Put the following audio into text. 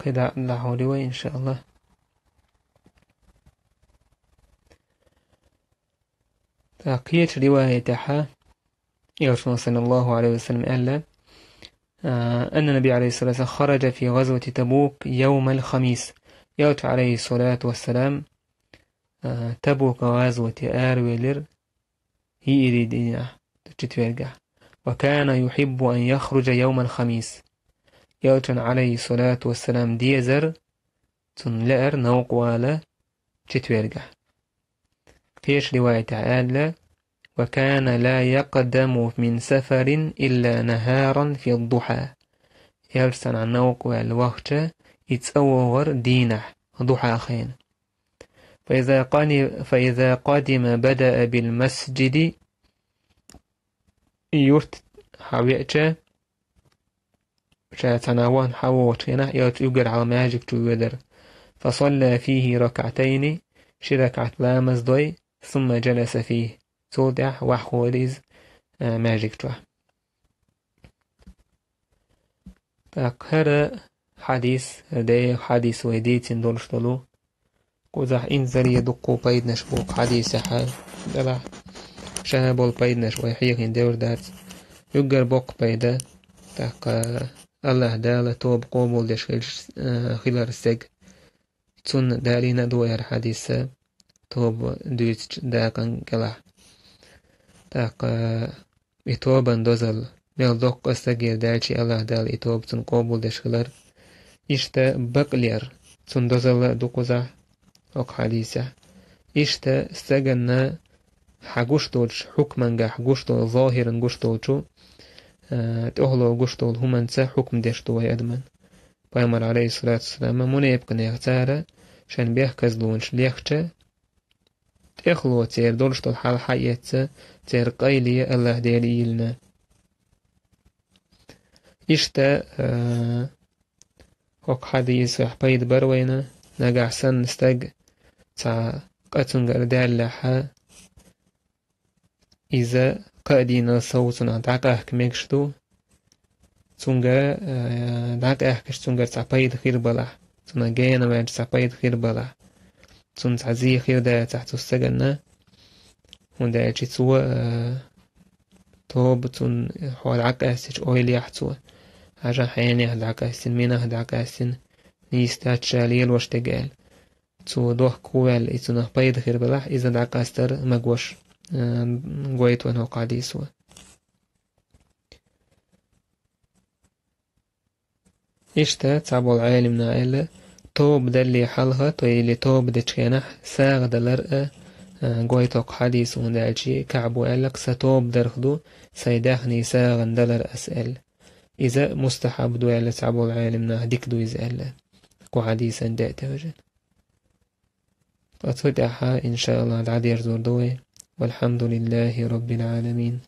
كده لحولي إن شاء الله. تقيت رواية تحا يرسول صلى الله عليه وسلم قال أن النبي عليه الصلاة والسلام خرج في غزوة تبوك يوم الخميس يوت عليه الصلاة والسلام تبوك غزوة آرويلر هي إريدين تتويرجع، وكان يحب أن يخرج يوم الخميس يوت عليه الصلاة والسلام ديزر تنلأر نوقوالا تتويرجع. فيش رواية قال وكان لا يقدم من سفر إلا نهارا في الضحى يرسل عن نوق والوقت يتصور دينه ضحى خين. فإذا قدم بدأ بالمسجد يرت حويتش شاتناوان حووت هنا يقر على ماجك تويدر فصلى فيه ركعتين شركعت لامز دوي ثم جلس فيه صودع وحوريز ماجك توه. فأقهر حديث ده حديث ويديتين دولشتلو قوزح إنزل يدقو بيد نشبوك حديث حال دلع شابول بيد نشبو يحيقين دور دات يقر بوك بيدا تاق الله دالة توب قومول دش خلال السج تون دالينا دوير حديثة توب دويت داقن كلا تاق يتوبا دوزل ميل دوق استجير دالشي الله دال يتوب تون قومول دش خلال إشتا بقلير تون دوزل دوقوزا أق حديثة إشتا استجنا حقوشتولش حكمنجا حقوشتول ظاهرا قوشتولشو تأهلو قشتول همانسا حكم ديشتو يدمن بيامر عليه الصلاة والسلام من يبقى نيغتارا شان بيحكزلونش ليخشا تأخلو تير دولشتول حال حياتسا تير قيلي الله ديري يلنا إشتا حق حديث حبيد بروينا نقع سن نستق تا قاتنقر دالحا إذا قادينا صوتنا دعقه كميكشتو تونغا دعقه كش تونغا تعبيد خير بلا تونغا جينا ما تعبيد خير بلا تون تعزي خير دا تحت السجنة وندا تشتوا توب تون حوال عقه سيج أويل يحتوا عشان حياني هدعقه سن مينا هدعقه سن نيستات شاليل واشتقال تو دوح كوال إتونا بيد خير بلا إذا دعقه استر مقوش قويت وانه قاعد يسوى. إشتا تعبو العالم نائلة توب دالي حالها تويلي توب دتشينح ساغ دلرقة قويتوك حديث وندالشي كعبو قالك ستوب درخدو سيداخني ساغن دلر أسأل إذا مستحب دو يالا تعبو العالم نا ديك دو يزأل كو حديثا داء توجد وتدعها إن شاء الله العدير زور دوي والحمد لله رب العالمين.